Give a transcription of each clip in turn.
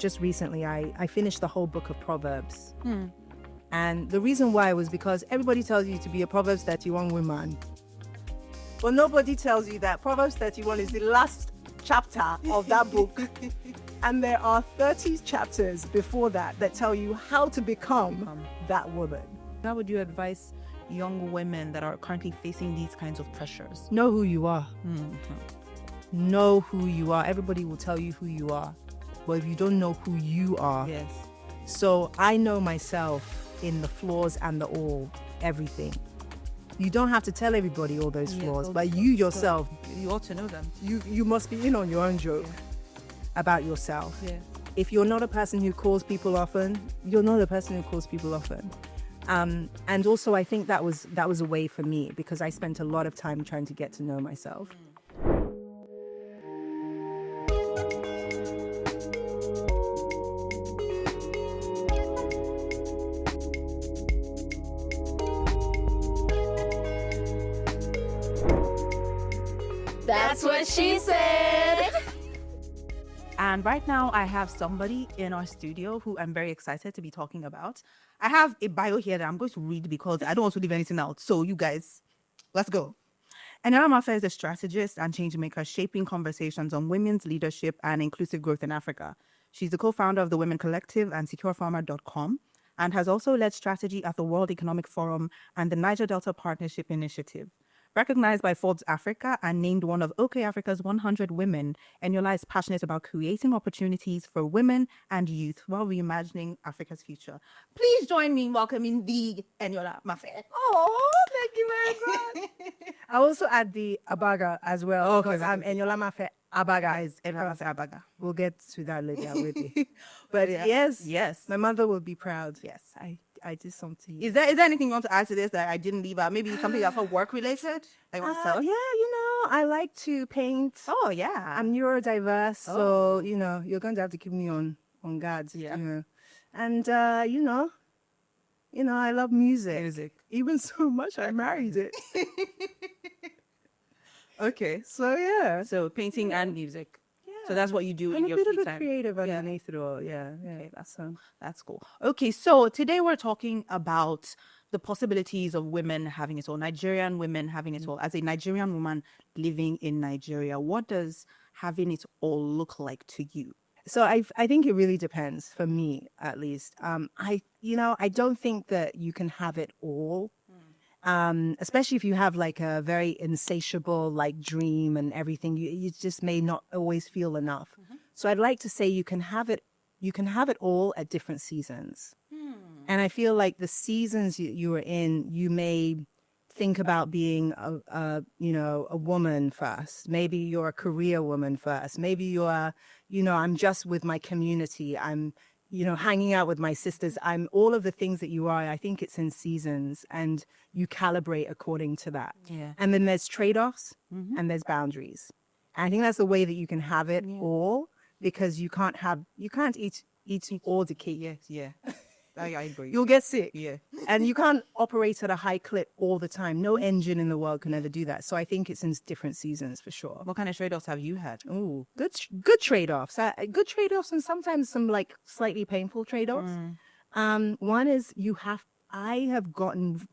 just recently, I finished the whole book of Proverbs. And the reason why was because everybody tells you to be a Proverbs 31 woman. But nobody tells you that Proverbs 31 is the last chapter of that book. And there are 30 chapters before that tell you how to become that woman. How would you advise young women that are currently facing these kinds of pressures? Know who you are. Know who you are. Everybody will tell you who you are. But if you don't know who you are. Yes. So I know myself in the flaws and the all, everything. You don't have to tell everybody all those flaws, but you yourself, you ought to know them. You must be in on your own joke about yourself. Yeah. If you're not a person who calls people often, you're not a person who calls people often. And also I think that was a way for me, because I spent a lot of time trying to get to know myself. That's what she said. And right now I have somebody in our studio who I'm very excited to be talking about. I have a bio here that I'm going to read because I don't want to leave anything out. So you guys, let's go. Eniola Mafe is a strategist and change maker shaping conversations on women's leadership and inclusive growth in Africa. She's the co-founder of the Women Collective and SecureFarmer.com, and has also led strategy at the World Economic Forum and the Niger Delta Partnership Initiative. Recognized by Forbes Africa and named one of OK Africa's 100 women, Eniola is passionate about creating opportunities for women and youth while reimagining Africa's future. Please join me in welcoming the Eniola Mafe. Oh, thank you very much. I also add the Abaga as well, because I'm Eniola Mafe Abaga. Is Eniola Mafe Abaga. We'll get to that later with you. But yes, my mother will be proud. Yes, I did something. Is there anything you want to add to this that I didn't leave out? Maybe something that's work related? Like myself? Yeah, I like to paint. Oh, yeah. I'm neurodiverse, so you're going to have to keep me on guard. Yeah. And I love music. Even so much I married it. Okay. So yeah. So painting and music. So that's what you do in your free time. I'm a bit of a creative underneath it all. Yeah. Okay, that's cool. Okay, so today we're talking about the possibilities of women having it all, Nigerian women having it all. As a Nigerian woman living in Nigeria, what does having it all look like to you? So I think it really depends, for me at least. I don't think that you can have it all. Especially if you have like a very insatiable dream and everything, you just may not always feel enough. So I'd like to say you can have it all at different seasons. And I feel like the seasons you are in, you may think about being a woman first. Maybe you're a career woman first. Maybe you're I'm just with my community. I'm hanging out with my sisters. I'm all of the things that you are. I think it's in seasons, and you calibrate according to that. Yeah. And then there's trade-offs and there's boundaries. And I think that's the way that you can have it all, because you can't eat all the cake. Yes, yeah. I agree. You'll get sick. Yeah. And you can't operate at a high clip all the time. No engine in the world can ever do that. So I think it's in different seasons for sure. What kind of trade-offs have you had? Oh, good trade-offs. Good trade-offs, and sometimes some slightly painful trade-offs. One is I have gotten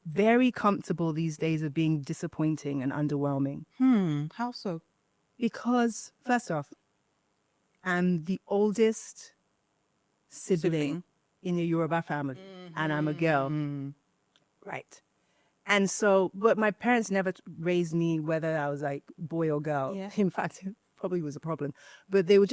very comfortable these days of being disappointing and underwhelming. How so? Because first off, I'm the oldest sibling in a Yoruba family, and I'm a girl. Right. And so, but my parents never raised me whether I was boy or girl. Yeah. In fact, it probably was a problem. But they were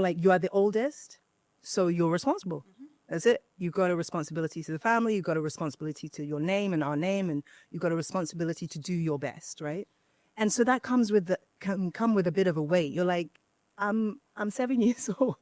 like, you are the oldest, so you're responsible. That's it. You've got a responsibility to the family. You've got a responsibility to your name and our name, and you've got a responsibility to do your best, right? And so that comes with come with a bit of a weight. You're like, I'm 7 years old.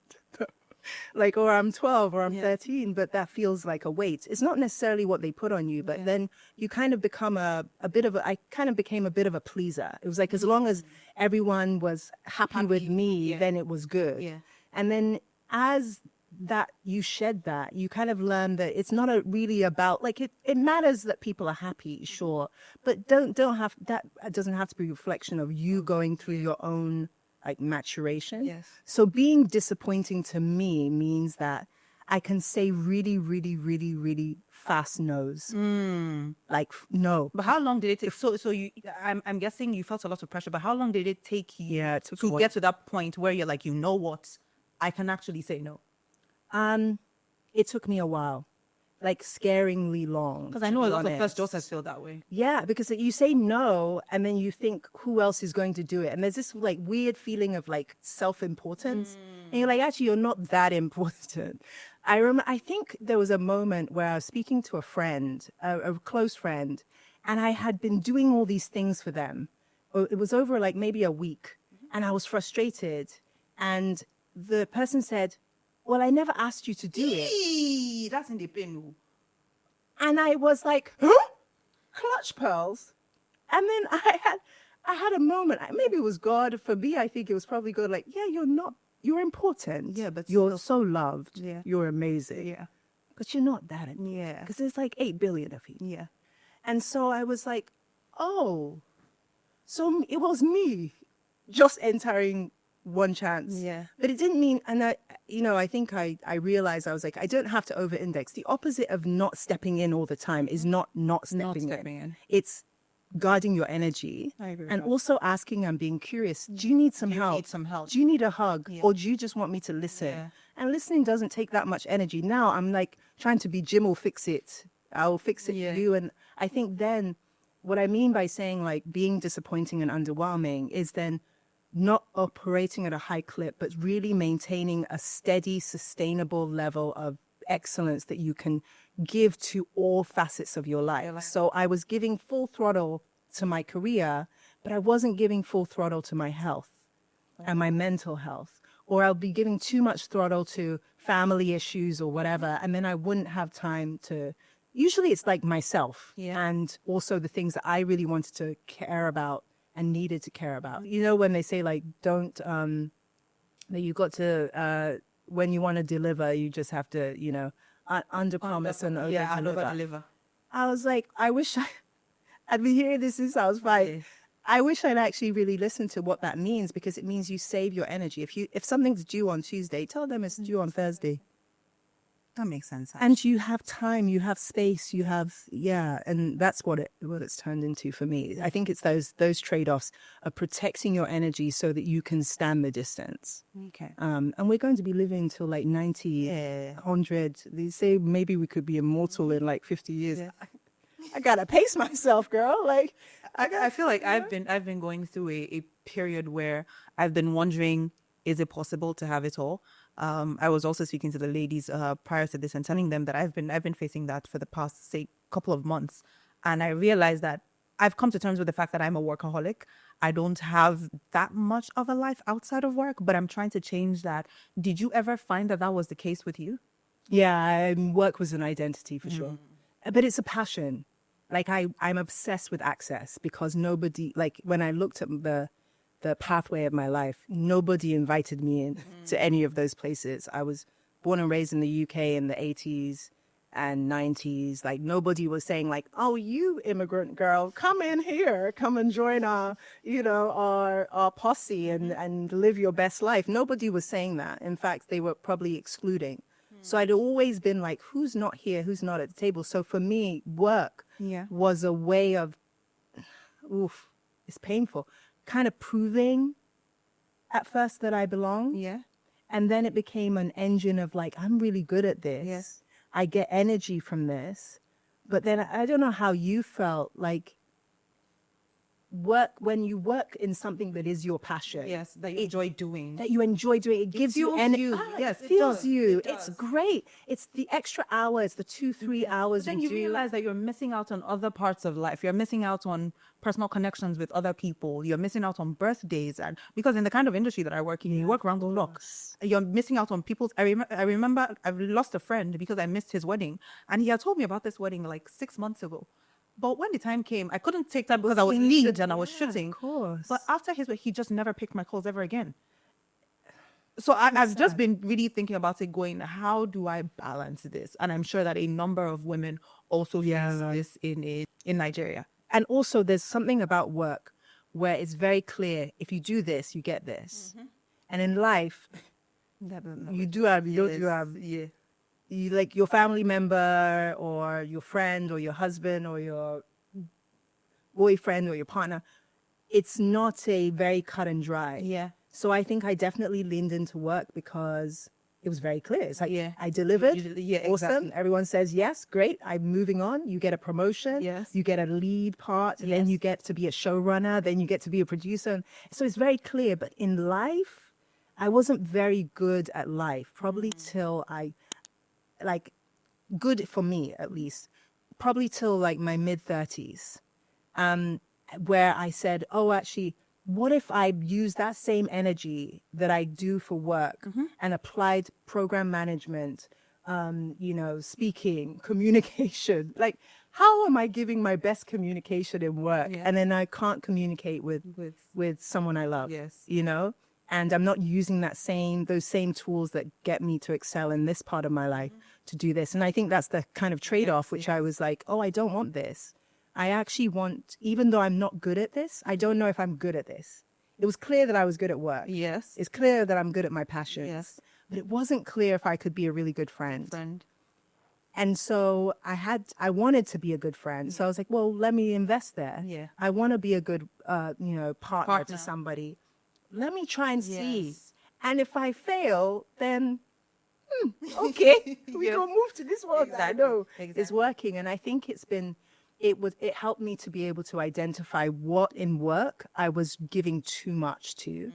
Or I'm 12 or I'm 13, but that feels like a weight. It's not necessarily what they put on you, but then you kind of become I kind of became a bit of a pleaser. It was like, as long as everyone was happy with me, then it was good. Yeah. And then as that you shed that, you kind of learn that it's not really about it matters that people are happy, sure, but don't have that. It doesn't have to be a reflection of you going through your own like maturation. Yes. So being disappointing to me means that I can say really, really, really, really fast no's. Like no. But how long did it take? So I'm guessing you felt a lot of pressure, but how long did it take you Yeah, it took to a get to that point where you're like, you know what, I can actually say no? It took me a while, like scaringly long. Because I to know a be lot of honest. first jobs feel that way. Yeah, because you say no and then you think who else is going to do it. And there's this like weird feeling of like self-importance. And you're like, actually, you're not that important. I think there was a moment where I was speaking to a friend, a close friend, and I had been doing all these things for them. It was over like maybe a week and I was frustrated. And the person said, well, I never asked you to do it. That's in the pain. And I was like, huh? Clutch pearls. And then I had a moment. Maybe it was God. For me, I think it was probably God. Like, yeah, you're important. Yeah, but you're still. so loved. Yeah. You're amazing. Yeah. But you're not that important. Yeah. Because there's like 8 billion of you. Yeah. And so I was like, oh, so it was me just entering one chance. Yeah. But it didn't mean, and I think I realized I was like, I don't have to over index. The opposite of not stepping in all the time is not stepping in. It's guarding your energy. I agree with and that. also asking and being curious. Do you need some help? need some help? Do you need a hug? Yeah. Or do you just want me to listen? Yeah. And listening doesn't take that much energy. Now I'm like trying to be Jim will fix it. I'll fix it Yeah. for you. And I think then what I mean by saying like being disappointing and underwhelming is then not operating at a high clip, but really maintaining a steady, sustainable level of excellence that you can give to all facets of your life. So I was giving full throttle to my career, but I wasn't giving full throttle to my health and my mental health. Or I'll be giving too much throttle to family issues or whatever, and then I wouldn't have time to. Usually it's like myself and also the things that I really wanted to care about and needed to care about. You know, when they say like, don't, that you got to, when you want to deliver, you just have to, under promise and over deliver. Deliver. I was like, I wish I'd been hearing this since I was 5. Yeah. I wish I'd actually really listened to what that means, because it means you save your energy. If something's due on Tuesday, tell them it's due on Thursday. That makes sense. And you have time, you have space, you have, and that's what it's turned into for me. I think it's those trade-offs of protecting your energy so that you can stand the distance. Okay. And we're going to be living till like 90, 100. They say maybe we could be immortal in like 50 years. Yeah. I gotta pace myself, girl. Like, I feel like I've been going through a period where I've been wondering, is it possible to have it all? I was also speaking to the ladies prior to this and telling them that I've been facing that for the past, say, couple of months. And I realized that I've come to terms with the fact that I'm a workaholic. I don't have that much of a life outside of work, but I'm trying to change that. Did you ever find that was the case with you? Yeah, work was an identity for sure. But it's a passion. Like I'm obsessed with access, because nobody, like when I looked at the pathway of my life, nobody invited me in to any of those places. I was born and raised in the UK in the 80s and 90s. Like nobody was saying like, oh, you immigrant girl, come in here, come and join our posse and live your best life. Nobody was saying that. In fact, they were probably excluding. So I'd always been like, who's not here? Who's not at the table? So for me, work was a way of, it's painful, kind of proving at first that I belong. Yeah. And then it became an engine of like, I'm really good at this. Yes. I get energy from this. But then I don't know how you felt like when you work in something that is your passion. Yes, that you enjoy doing. That you enjoy doing. It gives you fuels energy. you. Yes, it it fuels does. you. It It's does. great. It's the extra hours, the 2-3 hours Then you you do. realize that you're missing out on other parts of life. You're missing out on personal connections with other people. You're missing out on birthdays, and because in the kind of industry that I work in, you work around the clock. You're missing out on people's. I remember I've lost a friend because I missed his wedding, and he had told me about this wedding like 6 months ago. But when the time came, I couldn't take time because I was in lead and I was shooting. Of course. But after his wedding, he just never picked my calls ever again. So I've just been really thinking about it, going, how do I balance this? And I'm sure that a number of women also face this in Nigeria. And also there's something about work where it's very clear, if you do this, you get this. And in life, you do have, you don't do have, Yeah. you like your family member or your friend or your husband or your boyfriend or your partner, it's not a very cut and dry. Yeah. So I think I definitely leaned into work because it was very clear. It's like, Yeah. I delivered. Yeah, Awesome. exactly. Everyone says, yes, great. I'm moving on. You get a promotion. Yes. You get a lead part. And then Yes. you get to be a showrunner. Then you get to be a producer. So it's very clear. But in life, I wasn't very good at life, probably till good for me at least, probably till like my mid-30s, where I said, oh, actually, what if I use that same energy that I do for work and applied program management, speaking, communication? Like, how am I giving my best communication in work? Yeah. And then I can't communicate with someone I love, Yes. And I'm not using those same tools that get me to excel in this part of my life to do this. And I think that's the kind of trade-off, which I was like, oh, I don't want this. I actually want, even though I'm not good at this, I don't know if I'm good at this. It was clear that I was good at work. Yes. It's clear that I'm good at my passions. Yes. But it wasn't clear if I could be a really good friend. And so I wanted to be a good friend. So I was like, well, let me invest there. Yeah. I want to be a good, partner to somebody. Let me try and see. Yes. And if I fail, then okay, we Yes. can move to this one that I Exactly. know is Exactly. working. And I think it helped me to be able to identify what in work I was giving too much to,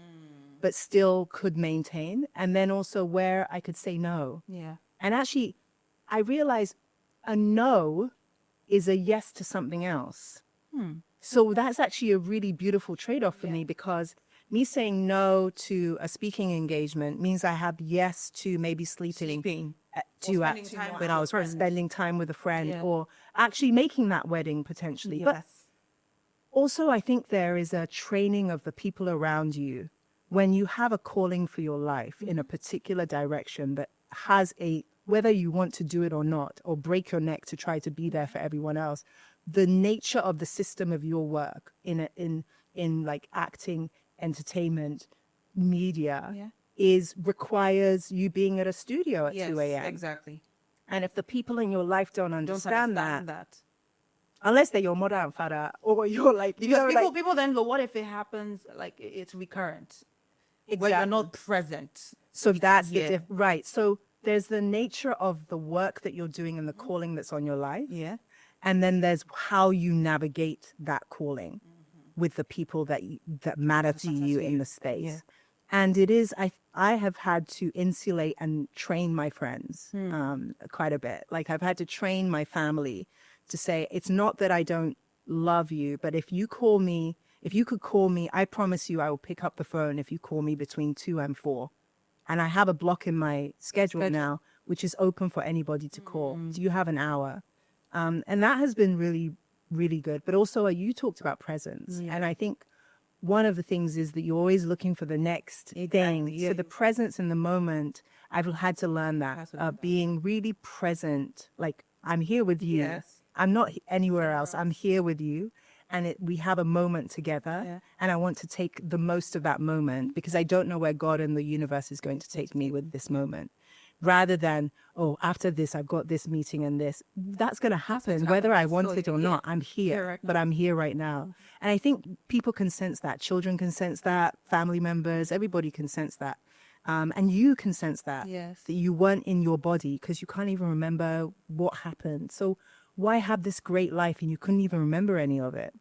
but still could maintain. And then also where I could say no. Yeah. And actually, I realized a no is a yes to something else. So that's actually a really beautiful trade-off for me, because me saying no to a speaking engagement means I have yes to maybe sleeping when I was spending time with a friend, Yeah. or actually making that wedding potentially. Yes. But also, I think there is a training of the people around you when you have a calling for your life in a particular direction that has whether you want to do it or not, or break your neck to try to be there for everyone else, the nature of the system of your work in like acting, entertainment, media requires you being at a studio at 2 a.m. Exactly. And if the people in your life don't Don't understand understand that, that. unless they're your mother and father, or you're like, Because people then go, what if it happens, like it's recurrent? Where you're not present. So that's Yeah. right. So there's the nature of the work that you're doing and the calling that's on your life. Yeah. And then there's how you navigate that calling with the people that matter to you in the space. Yeah. And it is, I have had to insulate and train my friends quite a bit. Like I've had to train my family to say, it's not that I don't love you, but if you could call me, I promise you I will pick up the phone if you call me between 2 and 4. And I have a block in my schedule now, which is open for anybody to call. Do you have an hour? And that has been really, really good. But also you talked about presence. And I think one of the things is that you're always looking for the next thing. Yeah. So the presence in the moment, I've had to learn that, being really present. Like I'm here with you. Yes. I'm not anywhere else. I'm here with you. And we have a moment together. Yeah. And I want to take the most of that moment, because I don't know where God and the universe is going to take me with this moment. Rather than, oh, after this, I've got this meeting and this. That's going to happen, whether I want it or not. I'm here, but I'm here right now. And I think people can sense that. Children can sense that. Family members, everybody can sense that. And you can sense that, that you weren't in your body because you can't even remember what happened. So why have this great life and you couldn't even remember any of it?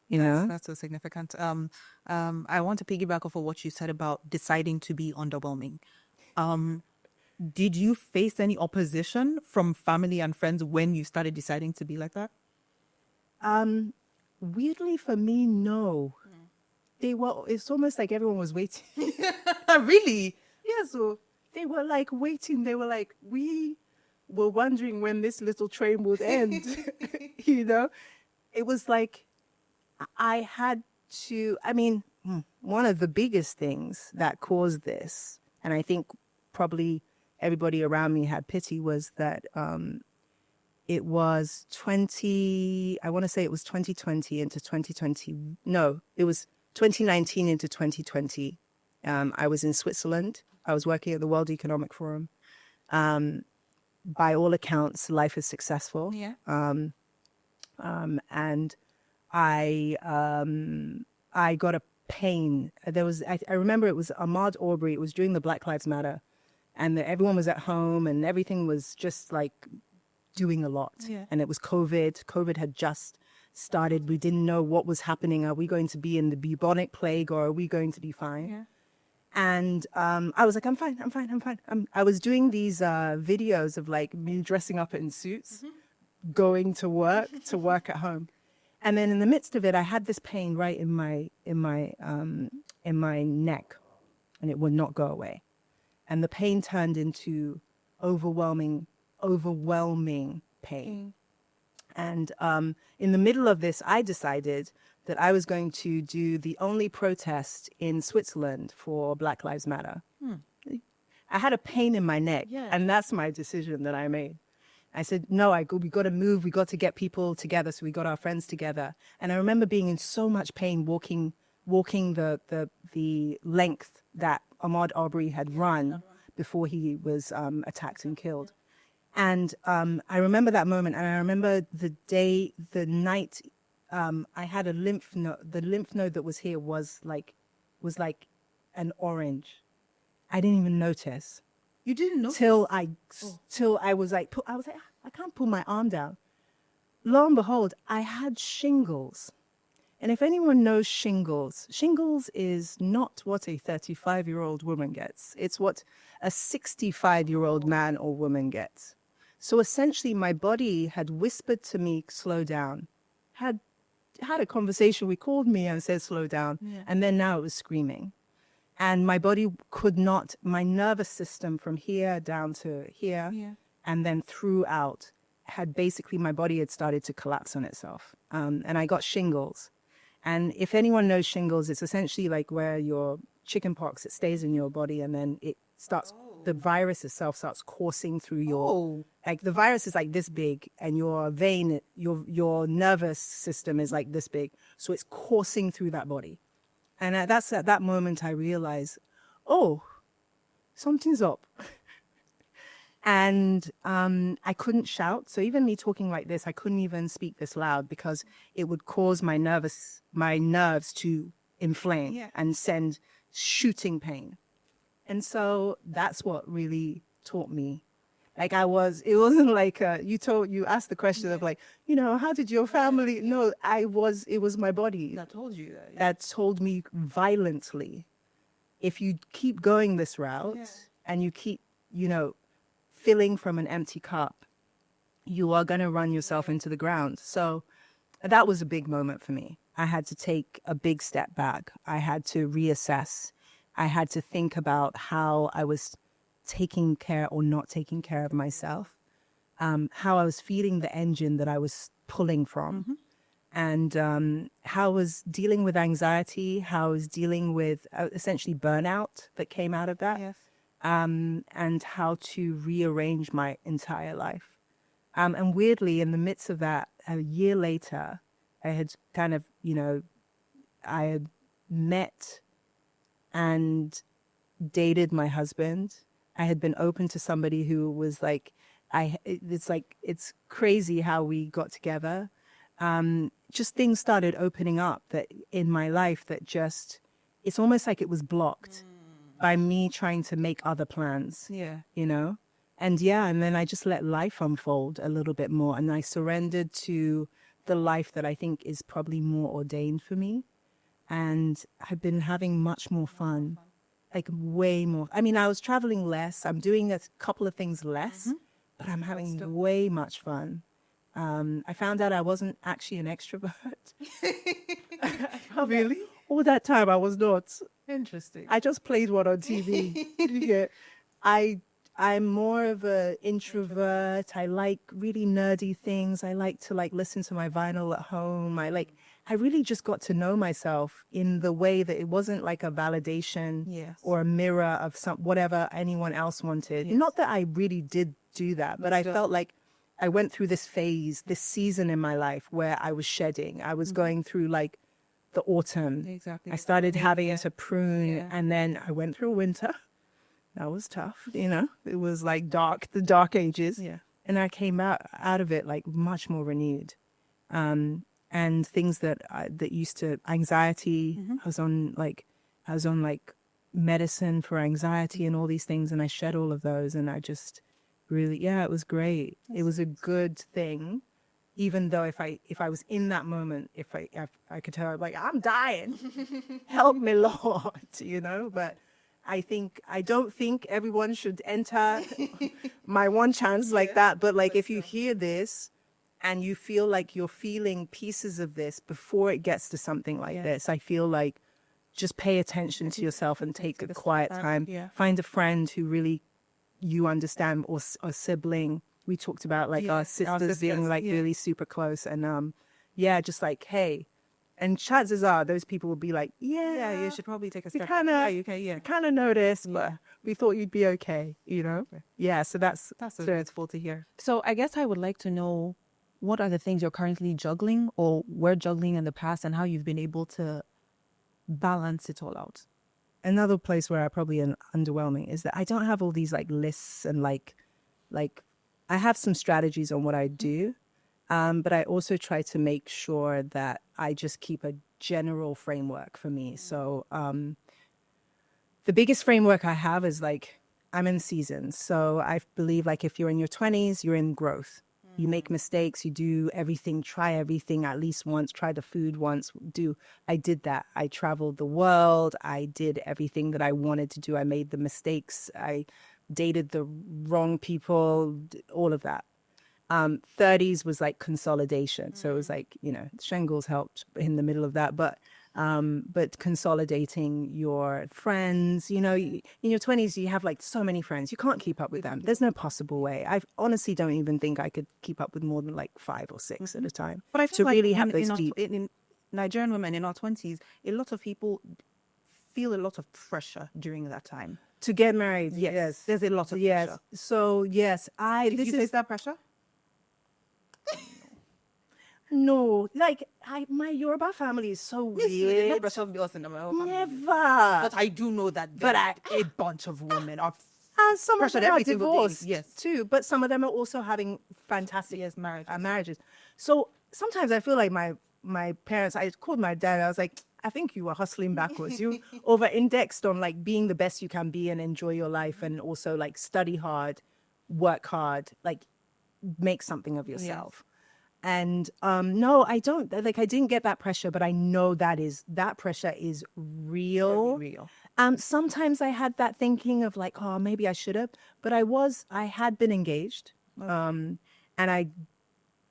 You know? That's so significant. I want to piggyback off of what you said about deciding to be underwhelming. Did you face any opposition from family and friends when you started deciding to be like that? Weirdly for me, no. It's almost like everyone was waiting. Really? Yeah, so they were like waiting. They were like, we were wondering when this little train would end. You know? It was like, I had to, one of the biggest things that caused this, and I think probably everybody around me had pity, was that it was 2020 into 2020. No, it was 2019 into 2020, I was in Switzerland. I was working at the World Economic Forum. By all accounts, life is successful. Yeah. And I got a pain. There was, I remember it was Ahmaud Arbery. It was during the Black Lives Matter, and everyone was at home, and everything was just like doing a lot. Yeah. And it was COVID. COVID had just started. We didn't know what was happening. Are we going to be in the bubonic plague, or are we going to be fine? Yeah. And I was like, I'm fine. I was doing these videos of like me dressing up in suits, going to work at home. And then in the midst of it, I had this pain right in my neck, and it would not go away. And the pain turned into overwhelming pain. And in the middle of this, I decided that I was going to do the only protest in Switzerland for Black Lives Matter. I had a pain in my neck, and that's my decision that I made. I said, no, we got to move. We got to get people together. So we got our friends together. And I remember being in so much pain walking the length that Ahmaud Arbery had run before he was attacked and killed. And I remember that moment. And I remember the night I had a lymph node. The lymph node that was here was like an orange. I didn't even notice. You didn't know? Till I was like, I can't pull my arm down. Lo and behold, I had shingles. And if anyone knows shingles is not what a 35-year-old woman gets. It's what a 65-year-old man or woman gets. So essentially, my body had whispered to me, slow down. Had a conversation. We called me and said, slow down. Yeah. And then now it was screaming. And my body could not, my nervous system from here down to here, and then throughout, my body had started to collapse on itself. And I got shingles. And if anyone knows shingles, it's essentially like where your chicken pox, it stays in your body, and then it starts, the virus itself starts coursing through your, like the virus is like this big, and your vein, your nervous system is like this big. So it's coursing through that body. And at that moment, I realized, oh, something's up. And I couldn't shout. So even me talking like this, I couldn't even speak this loud because it would cause my nerves to inflame and send shooting pain. And so that's what really taught me. Like it wasn't like you asked the question of like, how did your family? No, it was my body. That told you that. That told me violently, if you keep going this route and you keep, filling from an empty cup, you are going to run yourself into the ground. So that was a big moment for me. I had to take a big step back. I had to reassess. I had to think about how I was taking care or not taking care of myself, how I was feeding the engine that I was pulling from, and how I was dealing with anxiety, how I was dealing with essentially burnout that came out of that, and how to rearrange my entire life. And weirdly, in the midst of that, a year later, I had kind of, I had met and dated my husband. I had been open to somebody who was like, it's crazy how we got together. Just things started opening up that in my life that just, it's almost like it was blocked by me trying to make other plans, And then I just let life unfold a little bit more. And I surrendered to the life that I think is probably more ordained for me. And I've been having much more fun. Like way more. I mean, I was traveling less. I'm doing a couple of things less, but I'm having way much fun. I found out I wasn't actually an extrovert. Really? All that time I was not. Interesting. I just played one on TV. I'm more of an introvert. I like really nerdy things. I like to listen to my vinyl at home. I really just got to know myself in the way that it wasn't like a validation or a mirror of whatever anyone else wanted. Not that I really did do that, but I felt like I went through this phase, this season in my life where I was shedding. I was going through the autumn. Exactly. I started having to prune, Yeah. and then I went through winter. That was tough, you know. It was like the dark ages. Yeah. And I came out of it like much more renewed. And things that used to anxiety. I was on like medicine for anxiety and all these things, and I shed all of those, and I just really, it was great. It was a good thing, even though if I was in that moment, if I could tell, like, I'm dying, help me, Lord, you know. But I don't think everyone should enter my one chance like that. But like, if you hear this and you feel like you're feeling pieces of this before it gets to something like this, I feel like just pay attention to yourself and take a quiet time. Yeah. Find a friend who really you understand, or a sibling. We talked about like our sisters being like really super close, and just like, hey. And chances are those people will be like, Yeah, you should probably take a step. kind of noticed, but we thought you'd be okay, you know? Yeah, so that's beautiful to hear. So I guess I would like to know, what are the things you're currently juggling or were juggling in the past, and how you've been able to balance it all out? Another place where I probably am underwhelming is that I don't have all these like lists and like I have some strategies on what I do. But I also try to make sure that I just keep a general framework for me. So the biggest framework I have is like, I'm in seasons. So I believe like if you're in your 20s, you're in growth. You make mistakes, you do everything, try everything at least once, try the food once, I did that. I traveled the world. I did everything that I wanted to do. I made the mistakes. I dated the wrong people, all of that. 30s was like consolidation. So it was like, you know, Shingles helped in the middle of that, but consolidating your friends, you know, in your 20s, you have like so many friends, you can't keep up with them. There's no possible way. I honestly don't even think I could keep up with more than like 5 or 6 at a time. But I feel like really have those in Nigerian women in our 20s, a lot of people feel a lot of pressure during that time. To get married, yes. There's a lot of pressure. So yes, Did you face that pressure? No, like my Yoruba family is so weird. No pressure of us in my own family. Never. But I do know that a bunch of women are and some of pressured them are every single day. divorced, Yes. too. But some of them are also having fantastic marriages. So sometimes I feel like my parents. I called my dad. I was like, I think you were hustling backwards. You over-indexed on like being the best you can be and enjoy your life, and also like study hard, work hard, like make something of yourself. Yes. And no, I don't. Like, I didn't get that pressure, but I know that pressure is real. Very real. Sometimes I had that thinking of like, oh, maybe I should have, but I had been engaged, and I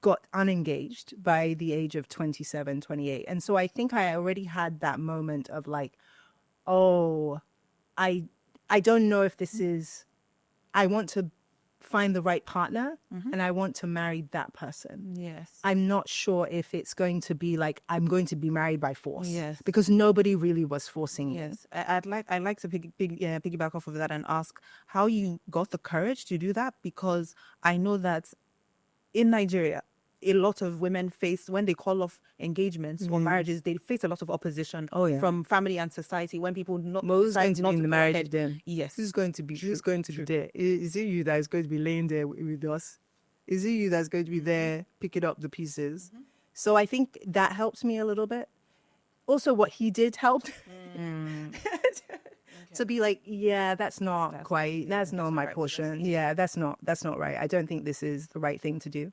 got unengaged by the age of 27, 28. And so I think I already had that moment of like, oh, I don't know if this is, I want to find the right partner, and I want to marry that person. Yes. I'm not sure if it's going to be like I'm going to be married by force. Yes. Because nobody really was forcing you. Yes. I'd like to piggyback off of that and ask how you got the courage to do that, because I know that in Nigeria, a lot of women face, when they call off engagements or marriages, they face a lot of opposition from family and society when people not going to be in the marriage then. Yes. Who's going to be there? Is it you that is going to be laying there with us? Is it you that's going to be there picking up the pieces? So I think that helps me a little bit. Also, what he did helped to be like, that's not my portion. Yeah, that's not right. I don't think this is the right thing to do.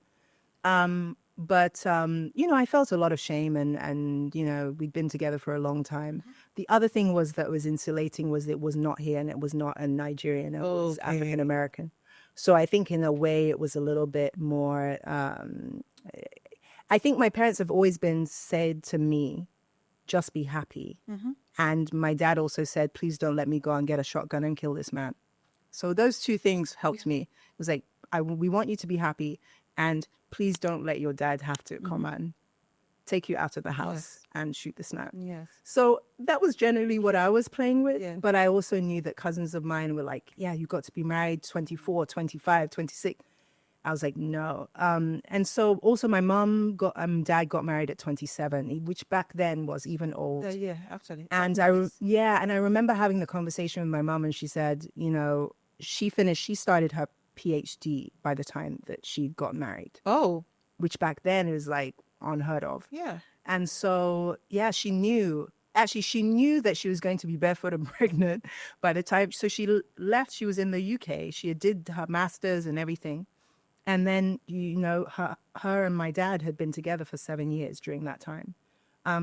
But I felt a lot of shame, and we'd been together for a long time. The other thing that was insulating was it was not here, and it was not a Nigerian, it was African American. So I think in a way it was a little bit more, I think my parents have always said to me, just be happy. And my dad also said, please don't let me go and get a shotgun and kill this man. So those two things helped me. It was like, we want you to be happy, and please don't let your dad have to come and take you out of the house and shoot this man. Yes. So that was generally what I was playing with. Yeah. But I also knew that cousins of mine were like, you got to be married 24, 25, 26. I was like, no. And so also my dad got married at 27, which back then was even old. Yeah, actually. And I remember having the conversation with my mom, and she said, you know, she started her PhD by the time that she got married, Oh, which back then is like unheard of. yeah. And so, yeah, she knew that she was going to be barefoot and pregnant by the time. So she left. She was in the UK. She did her master's and everything. And then, you know, her and my dad had been together for 7 years during that time.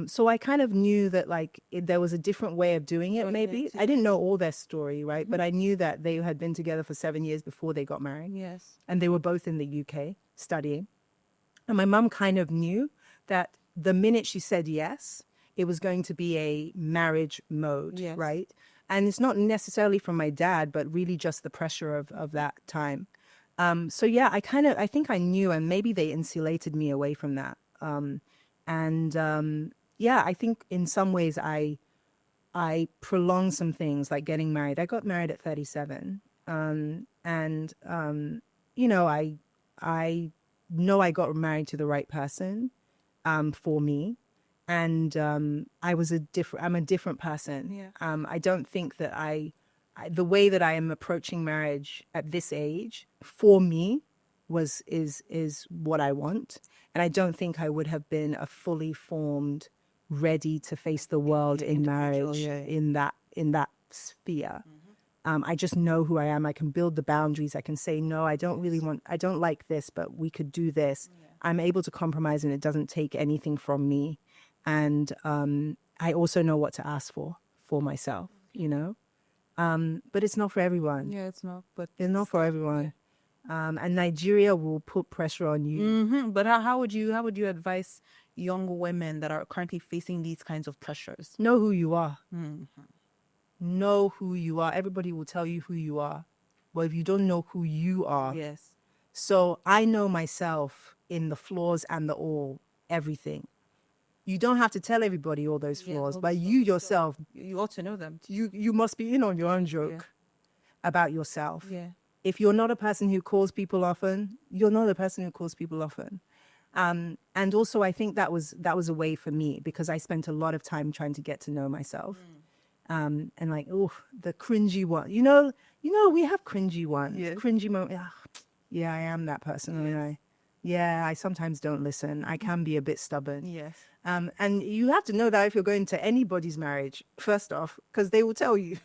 So I kind of knew that like there was a different way of doing it, maybe. I didn't know all their story, right? But I knew that they had been together for 7 years before they got married. Yes. And they were both in the UK studying. And my mum kind of knew that the minute she said yes, it was going to be a marriage mode, Yes. right? And it's not necessarily from my dad, but really just the pressure of that time. So yeah, I think I knew, and maybe they insulated me away from that. Yeah, I think in some ways I prolonged some things like getting married. I got married at 37. You know, I know I got married to the right person for me. And I'm a different person. Yeah. I don't think that the way that I am approaching marriage at this age for me is what I want. And I don't think I would have been a fully formed, ready to face the world in marriage in that sphere. I just know who I am. I can build the boundaries. I can say, no, I don't like this, but we could do this. I'm able to compromise, and it doesn't take anything from me. And I also know what to ask for myself, you know. But it's not for everyone. Yeah, it's not. But It's not for everyone. And Nigeria will put pressure on you. But how would you advise young women that are currently facing these kinds of pressures? Know who you are. Know who you are. Everybody will tell you who you are. But if you don't know who you are. Yes. So I know myself in the flaws and the all, everything. You don't have to tell everybody all those flaws, but you yourself, You ought to know them. you must be in on your own joke about yourself. Yeah. If you're not a person who calls people often, you're not a person who calls people often. And also, I think that was a way for me, because I spent a lot of time trying to get to know myself. And like, oh, the cringy one. You know, we have cringy ones. Yes. Cringy moment. Yeah, I am that person. Yes. I sometimes don't listen. I can be a bit stubborn. Yes. And you have to know that if you're going to anybody's marriage, first off, because they will tell you.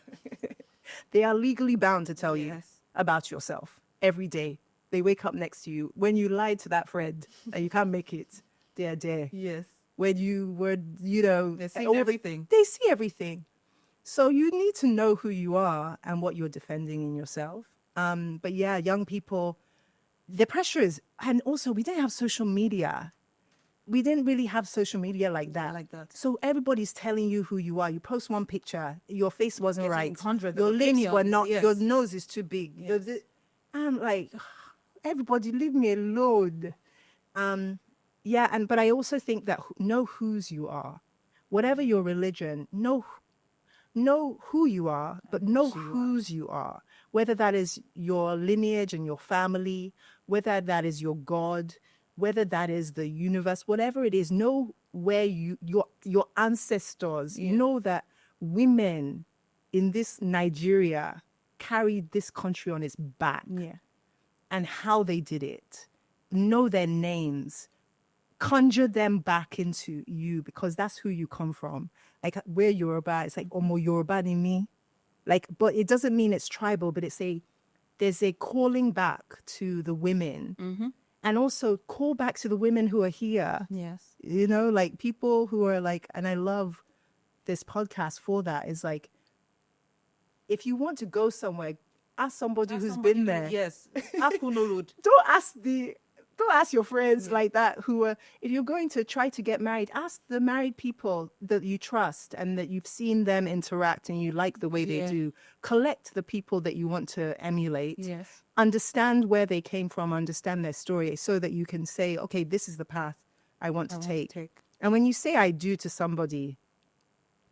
They are legally bound to tell you about yourself every day. They wake up next to you. When you lied to that friend and you can't make it, they are there. Yes. When you were, you know, They see everything. They see everything. So you need to know who you are and what you're defending in yourself. But yeah, young people, the pressure is, and also we didn't have social media. We didn't really have social media like that. So everybody's telling you who you are. You post one picture, your face wasn't right. Your lips were not, your nose is too big. Yes. I'm like, everybody leave me alone. But I also think that know whose you are. Whatever your religion, know who you are, but know whose you are. Whether that is your lineage and your family, whether that is your God, whether that is the universe, whatever it is, know where your ancestors, know that women in this Nigeria carried this country on its back. And how they did it. Know their names. Conjure them back into you, because that's who you come from. Like, we're Yoruba, it's like, Omo Yoruba ni mi. Like, but it doesn't mean it's tribal, but there's a calling back to the women. And also call back to the women who are here. Yes. You know, like people who are like, and I love this podcast for that, is like, if you want to go somewhere, ask somebody who's been there. Yes. Ask who knows. Don't ask your friends like that who are, if you're going to try to get married, ask the married people that you trust and that you've seen them interact and you like the way they do. Collect the people that you want to emulate. Yes. Understand where they came from, understand their story, so that you can say, okay, this is the path I want to take. And when you say I do to somebody,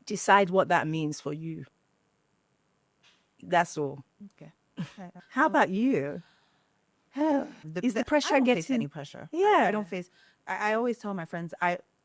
decide what that means for you. That's all. Okay. How about you? Is the I pressure don't face getting any pressure? Yeah. I don't face. I always tell my friends,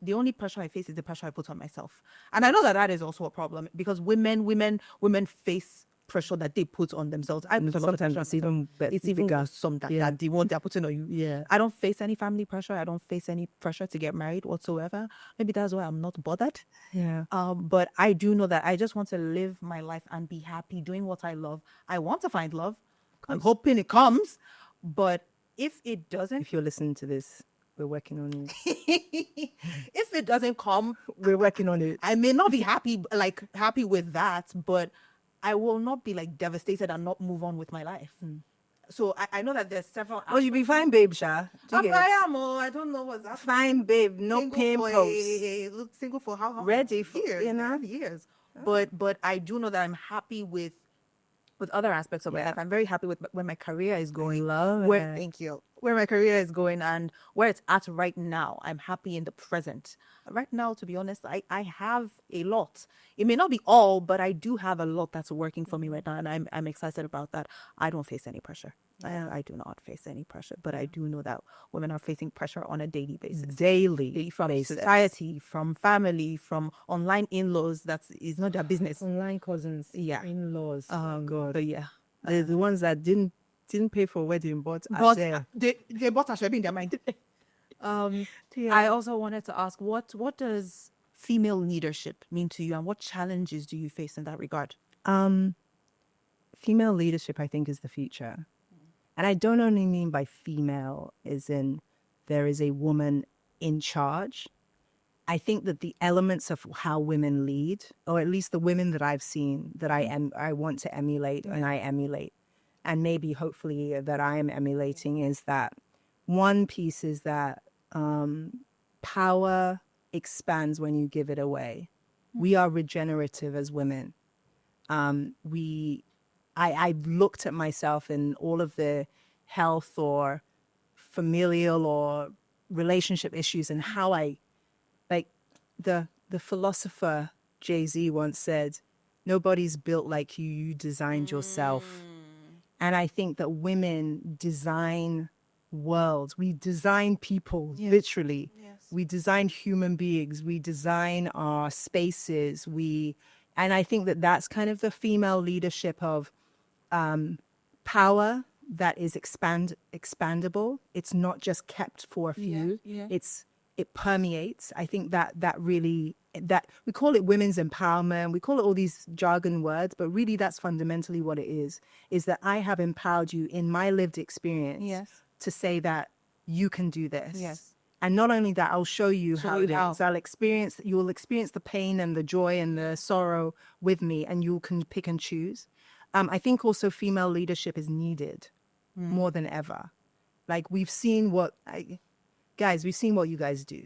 the only pressure I face is the pressure I put on myself, and I know that that is also a problem because women face pressure that they put on themselves. I put a lot of Sometimes pressure on it's myself. even It's even bigger. worse, some that, Yeah. that the one they're putting on you. Yeah. I don't face any family pressure. I don't face any pressure to get married whatsoever. Maybe that's why I'm not bothered. Yeah. But I do know that I just want to live my life and be happy doing what I love. I want to find love. I'm hoping it comes. But if it doesn't, If you're listening to this, we're working on it. if it doesn't come, We're working on it. I may not be happy with that, but I will not be like devastated and not move on with my life. So I know that there's several. Oh, you'll be fine, babe, Sha. Do you get it? I am. I don't know what's happening. Fine, babe. No Single pimples. look single for how Ready for- years, you know? years. But I do know that I'm happy with other aspects of my life. I'm very happy with where my career is going. love where it. Thank you. Where my career is going and where it's at right now. I'm happy in the present. Right now, to be honest, I have a lot. It may not be all, but I do have a lot that's working for me right now, and I'm excited about that. I don't face any pressure. I do not face any pressure, but I do know that women are facing pressure on a daily basis. Daily From basis. society, from family, from online in-laws. That is not their business. Online cousins. Yeah. In-laws. God. So yeah. The ones that didn't pay for wedding, but are But there. they bought a in their mind. I also wanted to ask, what does female leadership mean to you, and what challenges do you face in that regard? Female leadership, I think, is the future. And I don't only mean by female as in there is a woman in charge. I think that the elements of how women lead, or at least the women that I've seen that I want to emulate and I emulate, and maybe hopefully that I am emulating, is that one piece is that power expands when you give it away. We are regenerative as women. I've looked at myself in all of the health or familial or relationship issues and how like the philosopher Jay-Z once said, nobody's built like you, you designed yourself. And I think that women design worlds. We design people, literally. Yes. We design human beings. We design our spaces. And I think that that's kind of the female leadership of power that is expandable. It's not just kept for a few. Yeah. It permeates. I think that really, that we call it women's empowerment. We call it all these jargon words, but really that's fundamentally what it is that I have empowered you in my lived experience Yes. to say that you can do this. Yes. And not only that, I'll show you how you it how. is. You'll experience the pain and the joy and the sorrow with me, and you can pick and choose. I think also female leadership is needed more than ever. Like we've seen we've seen what you guys do.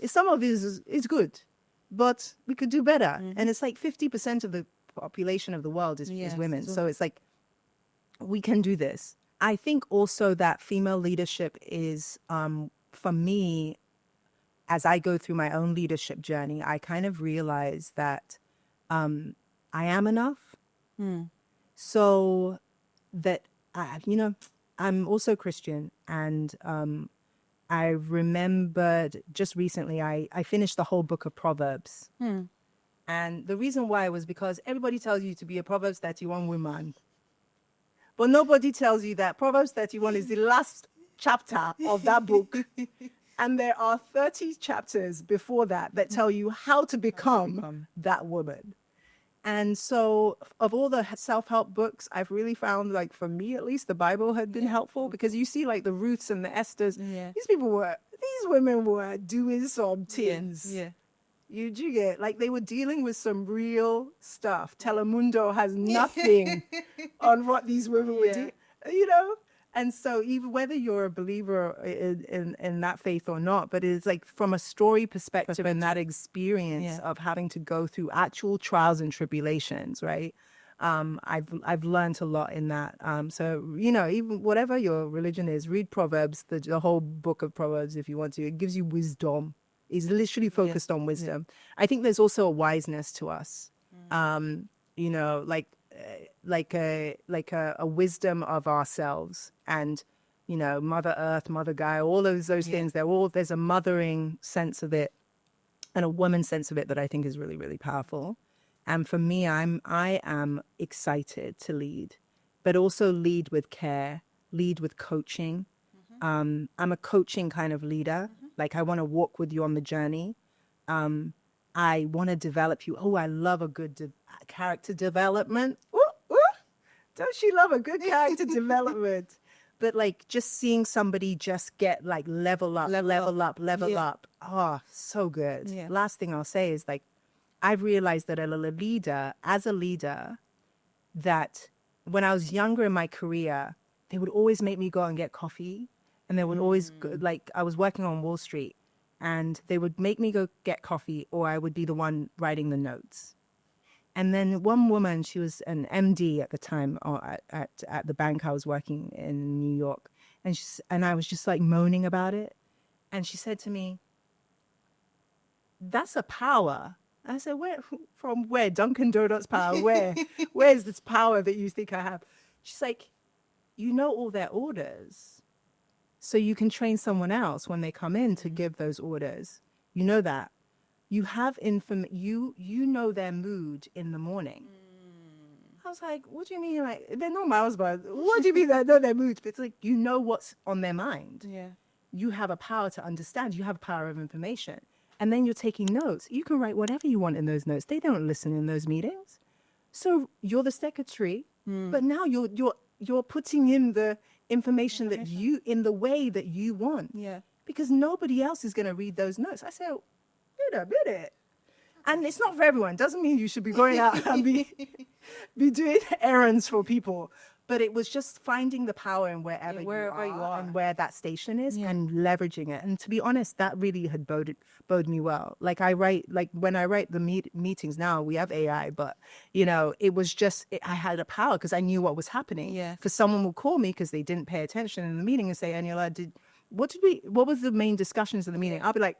Some of it is good, but we could do better. And it's like 50% of the population of the world is women. So it's like, we can do this. I think also that female leadership is, for me, as I go through my own leadership journey, I kind of realize that I am enough. So that, I'm also Christian. And I remembered just recently, I finished the whole book of Proverbs. And the reason why was because everybody tells you to be a Proverbs 31 woman. But nobody tells you that Proverbs 31 is the last chapter of that book. And there are 30 chapters before that tell you how to become that woman. And so of all the self-help books, I've really found, like, for me at least, the Bible had been helpful, because you see like the Ruths and the Esthers. These women were doing some things. You get, like, they were dealing with some real stuff. Telemundo has nothing on what these women were doing, And so even whether you're a believer in that faith or not, but it's like from a story perspective and that experience of having to go through actual trials and tribulations, right? I've learned a lot in that. So, even whatever your religion is, read Proverbs, the whole book of Proverbs if you want to. It gives you wisdom. It's literally focused on wisdom. I think there's also a wiseness to us, like a wisdom of ourselves and you know, Mother Earth, Mother Gaia, all those things. There's a mothering sense of it and a woman sense of it that I think is really, really powerful. And for me, I am excited to lead, but also lead with care, lead with coaching. I'm a coaching kind of leader. Like I want to walk with you on the journey. I want to develop you. Oh, I love a good character development. Ooh, ooh. Don't she love a good character development? But like just seeing somebody just get like level up. Oh, so good. Yeah. Last thing I'll say is like, I've realized that as a leader, that when I was younger in my career, they would always make me go and get coffee. And they would always go, like, I was working on Wall Street and they would make me go get coffee or I would be the one writing the notes. And then one woman, she was an MD at the time at the bank I was working in New York. And I was just like moaning about it. And she said to me, that's a power. I said, from where? Dunkin' Donuts power? Where? Where's this power that you think I have? She's like, you know all their orders. So you can train someone else when they come in to give those orders. You know that. You have you know their mood in the morning. I was like, what do you mean? Like, they're not my husband. What do you mean they know their moods? But it's like, you know what's on their mind. Yeah. You have a power to understand. You have a power of information. And then you're taking notes. You can write whatever you want in those notes. They don't listen in those meetings. So you're the secretary, but now you're putting in the information that you, in the way that you want. Yeah. Because nobody else is going to read those notes. I said, wait a minute. And it's not for everyone. Doesn't mean you should be going out and be doing errands for people. But it was just finding the power in wherever you are and where that station is and leveraging it. And to be honest, that really had bode me well. Like when I write the meetings now, we have AI, but you know, it was just, I had a power because I knew what was happening. Yeah. Because someone will call me because they didn't pay attention in the meeting and say, Eniola, what was the main discussions in the meeting? I'll be like,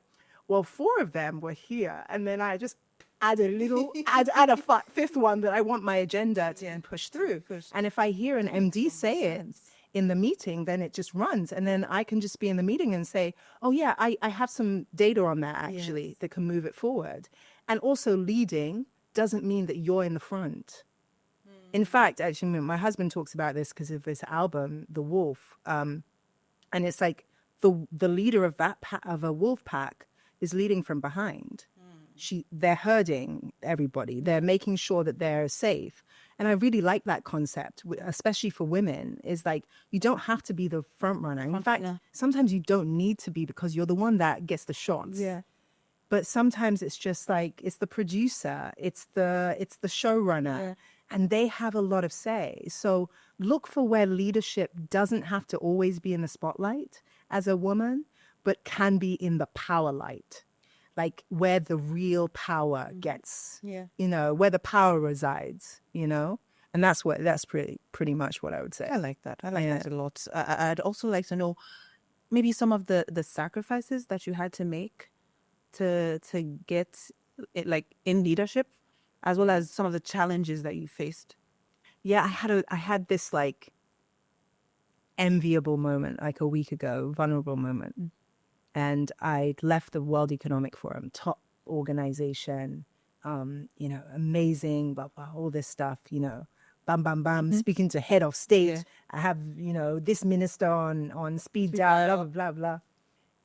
well, 4 of them were here. And then I just add a fifth one that I want my agenda to push through. And if I hear an MD say it in the meeting, then it just runs. And then I can just be in the meeting and say, oh yeah, I have some data on that actually that can move it forward. And also leading doesn't mean that you're in the front. In fact, actually, my husband talks about this because of this album, The Wolf. And it's like the leader of of a wolf pack is leading from behind. They're herding everybody. They're making sure that they're safe. And I really like that concept, especially for women, is like, you don't have to be the front runner. In fact, sometimes you don't need to be because you're the one that gets the shots. Yeah. But sometimes it's just like, it's the producer, it's the showrunner, and they have a lot of say. So look for where leadership doesn't have to always be in the spotlight as a woman, but can be in the power light. Like where the real power gets, you know, where the power resides, you know, and that's pretty much what I would say. I like that. I like that a lot. I'd also like to know maybe some of the sacrifices that you had to make to get it, like in leadership, as well as some of the challenges that you faced. Yeah, I had this like enviable moment like a week ago, vulnerable moment. And I'd left the World Economic Forum, top organization, you know, amazing, blah, blah, all this stuff, you know, bam, bam, bam, speaking to head of state. Yeah. I have, you know, this minister on speed dial, blah, blah, blah, blah.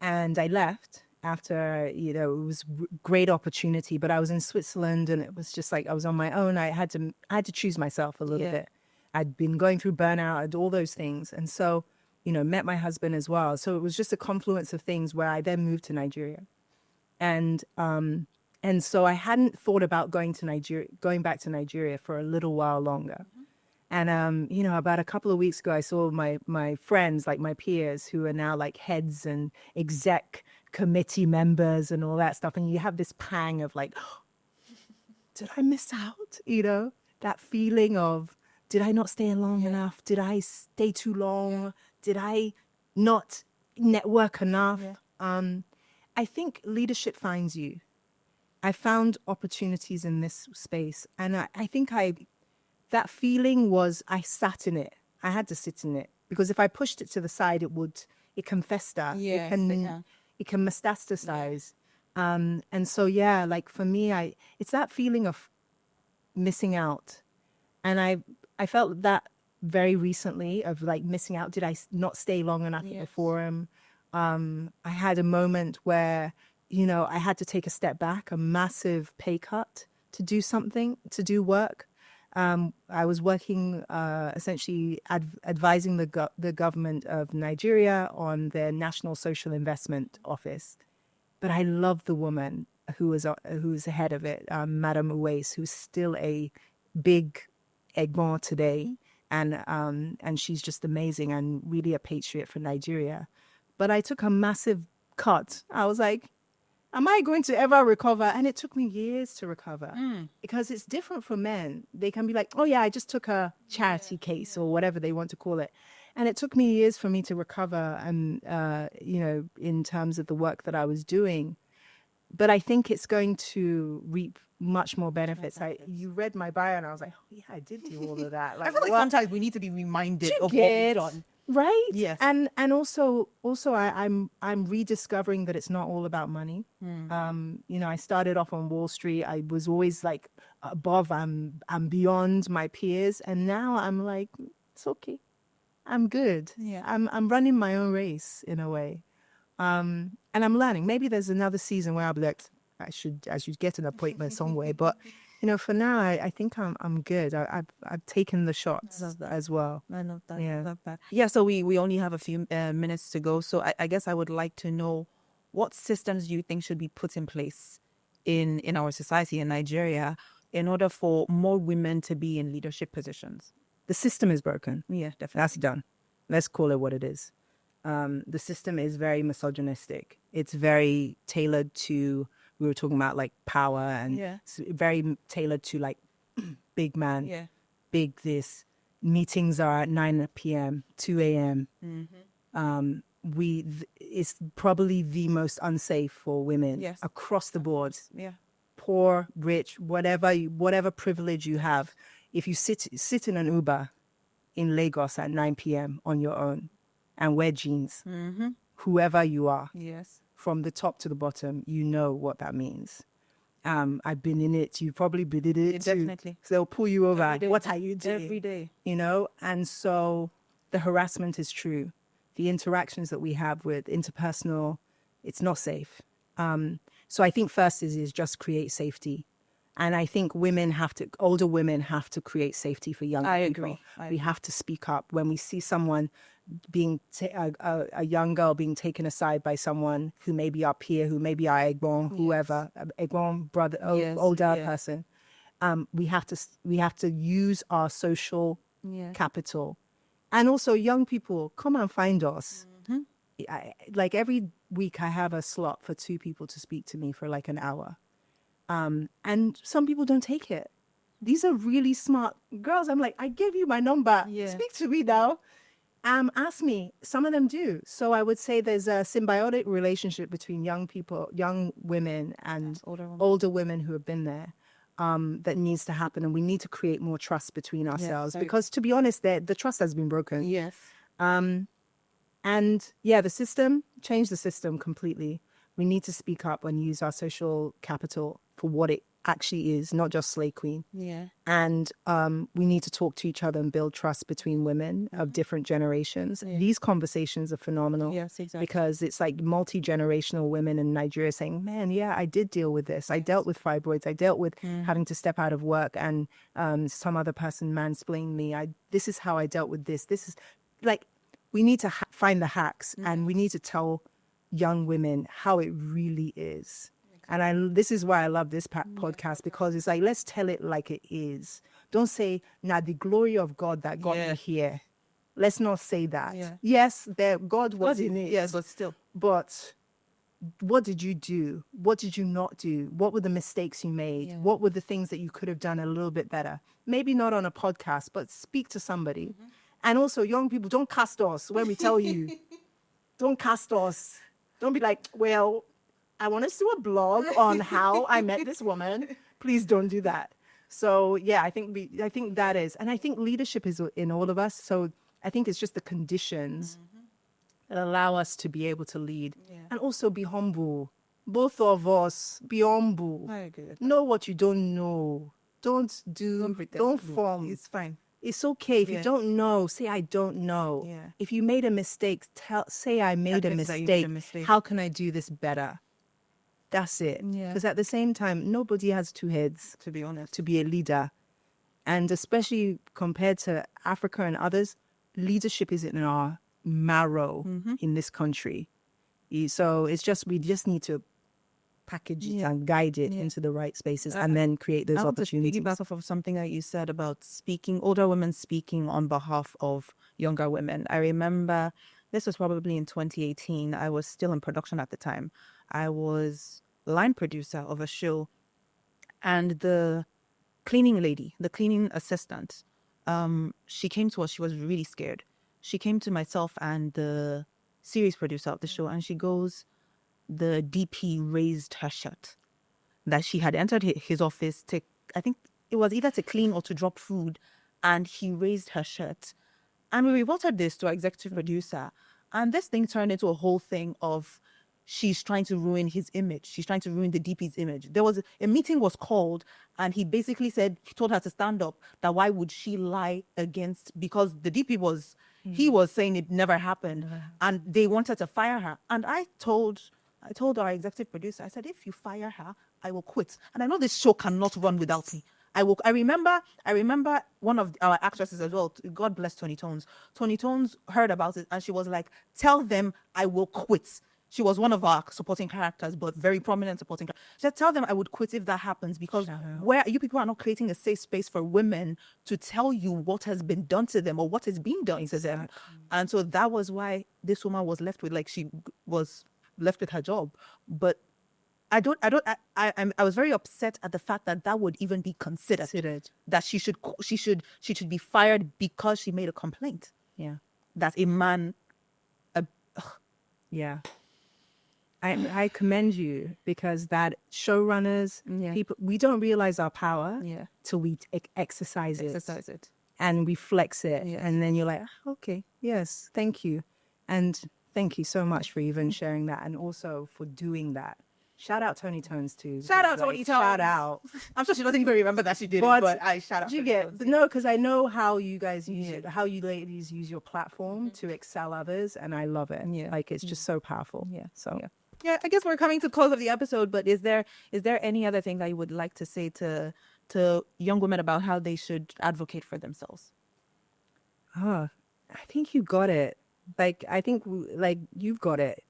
And I left after, you know, it was great opportunity, but I was in Switzerland and it was just like, I was on my own. I had to choose myself a little bit. I'd been going through burnout, I'd all those things. And so, you know, met my husband as well. So it was just a confluence of things where I then moved to Nigeria. And so I hadn't thought about going back to Nigeria for a little while longer. And, you know, about a couple of weeks ago, I saw my friends, like my peers who are now like heads and exec committee members and all that stuff. And you have this pang of like, oh, did I miss out? You know, that feeling of, did I not stay long enough? Did I stay too long? Did I not network enough? I think leadership finds you. I found opportunities in this space. And I think that feeling was, I sat in it. I had to sit in it because if I pushed it to the side, it can fester. Yes, It can metastasize. And so, yeah, like for me, it's that feeling of missing out. And I felt that very recently of like missing out. Did I not stay long enough at the forum? I had a moment where, you know, I had to take a step back, a massive pay cut to do something, to do work. I was working, essentially advising the government of Nigeria on their National Social Investment Office. But I love the woman who's the head of it, Madame Uwais, who's still a big Egbon today. And she's just amazing and really a patriot for Nigeria. But I took a massive cut. I was like, am I going to ever recover? And it took me years to recover because it's different for men. They can be like, oh yeah, I just took a charity case or whatever they want to call it. And it took me years for me to recover and, you know, in terms of the work that I was doing. But I think it's going to reap much more benefits. You read my bio and I was like, oh yeah, I did do all of that. I feel like sometimes we need to be reminded of what get we've done. right. Yes. And also I'm rediscovering that it's not all about money. You know, I started off on Wall Street. I was always like above and beyond my peers, and now I'm like, it's okay, I'm good. Yeah. I'm running my own race in a way, and I'm learning. Maybe there's another season where I'll be like, I should get an appointment somewhere, but you know, for now, I think I'm good. I've taken the shots as well. I love that. Yeah. I love that. Yeah, so we only have a few minutes to go. So I guess I would like to know, what systems do you think should be put in place in our society in Nigeria in order for more women to be in leadership positions? The system is broken. Yeah, definitely. That's done. Let's call it what it is. The system is very misogynistic. It's very tailored to, we were talking about like power and it's very tailored to like big man, big this. Meetings are at 9 p.m., 2 a.m. It's probably the most unsafe for women across the board. Yeah. Poor, rich, whatever privilege you have. If you sit in an Uber in Lagos at 9 p.m. on your own and wear jeans, whoever you are, from the top to the bottom, you know what that means. I've been in it. You've probably been in it too. Definitely. So they'll pull you over. What are you doing? Every day. You know? And so the harassment is true. The interactions that we have with interpersonal, it's not safe. So I think first is just create safety. And I think older women have to create safety for young people. I agree. We have to speak up. When we see someone a young girl being taken aside by someone who may be our peer, who may be our Egbon, whoever, Egbon, brother, older person, we have to use our social capital. And also young people, come and find us. Like every week I have a slot for 2 people to speak to me for like an hour. And some people don't take it. These are really smart girls. I'm like, I gave you my number. Speak to me now. Ask me. Some of them do. So I would say there's a symbiotic relationship between young people, young women and older women who have been there that needs to happen. And we need to create more trust between ourselves because to be honest, the trust has been broken. Yes. And yeah, change the system completely. We need to speak up and use our social capital for what it actually is, not just Slay Queen. Yeah. And we need to talk to each other and build trust between women of different generations. These conversations are phenomenal. Yes, exactly. Because it's like multi-generational women in Nigeria saying, man, yeah, I did deal with this. I dealt with fibroids. I dealt with having to step out of work and some other person mansplained me. This is how I dealt with this. This is like, we need to find the hacks and we need to tell young women how it really is. And this is why I love this podcast, because it's like, let's tell it like it is. Don't say, now the glory of God that got me here. Let's not say that. Yeah. Yes, God was in it. Yes, but still. But what did you do? What did you not do? What were the mistakes you made? Yeah. What were the things that you could have done a little bit better? Maybe not on a podcast, but speak to somebody. And also, young people, don't cast us when we tell you. Don't cast us. Don't be like, well, I want to do a blog on how I met this woman. Please don't do that. So yeah, I think that is, and I think leadership is in all of us. So I think it's just the conditions that allow us to be able to lead and also be humble. Both of us, be humble. I agree with that. Know what you don't know. Don't pretend. form. It's fine. It's okay. If you Yeah. don't know, say I don't know. Yeah. If you made a mistake, say I made a Admit that you made a mistake. mistake. How can I do this better? That's it. Yeah. Because at the same time, nobody has two heads To be honest. to be a leader. And especially compared to Africa and others, leadership is in our marrow in this country. So it's just, we just need to package it and guide it into the right spaces and then create those I want to opportunities. piggyback off of something that you said about older women speaking on behalf of younger women. I remember this was probably in 2018. I was still in production at the time. I was line producer of a show, and the cleaning lady, the cleaning assistant, she came to us. She was really scared. She came to myself and the series producer of the show, and she goes, the DP raised her shirt, that she had entered his office to, I think it was either to clean or to drop food, and he raised her shirt. And we reported this to our executive producer, and this thing turned into a whole thing of she's trying to ruin his image. She's trying to ruin the DP's image. There was a meeting was called, and he basically said, he told her to stand up, that why would she lie against, because the DP was, he was saying it never happened, and they wanted to fire her. And I told our executive producer, I said, if you fire her, I will quit. And I know this show cannot run without me. I remember one of our actresses as well. God bless Tony Tones. Tony Tones heard about it and she was like, tell them I will quit. She was one of our supporting characters, but very prominent supporting character. She said, tell them I would quit if that happens, because where you people are not creating a safe space for women to tell you what has been done to them or what is being done to them. And so that was why this woman was left with, like, she was left with her job. But I was very upset at the fact that that would even be considered. That she should be fired because she made a complaint. Yeah. That a man. Yeah. I commend you, because that showrunners, people, we don't realize our power till we exercise it and we flex it. Yes. And then you're like, okay, yes, thank you. And thank you so much for even sharing that and also for doing that. Shout out Tony Tones too. Shout out Like, Tony Tones. Shout out. I'm sure she doesn't even remember that she did it, but I shout out. Do you Tony get Tones. no? Because I know how you guys use it, how you ladies use your platform to excel others, and I love it. Yeah. Like, it's just so powerful. Yeah. So Yeah, I guess we're coming to close of the episode, but is there any other thing that you would like to say to young women about how they should advocate for themselves? I think you got it. Like, I think like you've got it.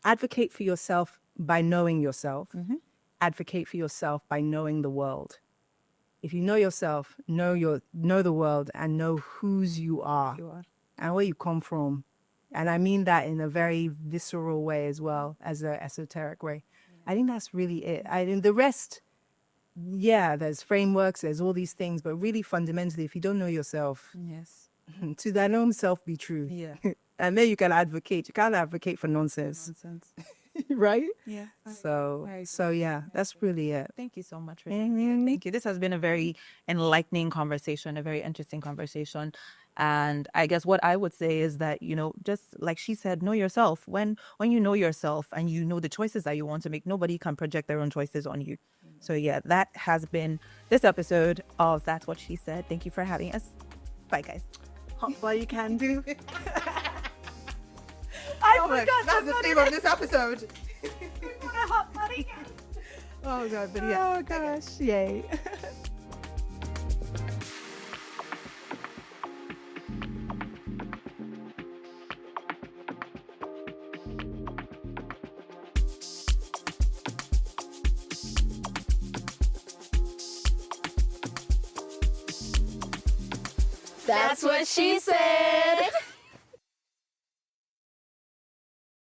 Advocate for yourself by knowing yourself. Advocate for yourself by knowing the world. If you know yourself, know the world, and know whose you are and where you come from. And I mean that in a very visceral way as well as an esoteric way. I think that's really it. The rest, there's frameworks, there's all these things, but really fundamentally, if you don't know yourself, Yes. to thine own self be true. Yeah. And then you can advocate. You can't advocate for nonsense, Nonsense. right? Yeah. So yeah, that's really it. Thank you so much. Thank you. This has been a very enlightening conversation, a very interesting conversation. And I guess what I would say is that, just like she said, know yourself. When you know yourself and you know the choices that you want to make, nobody can project their own choices on you. So yeah, that has been this episode of That's What She Said. Thank you for having us. Bye, guys. Well, you can do. I forgot that's the theme of this episode. Oh God, but yeah. Oh gosh, yay. That's what she said.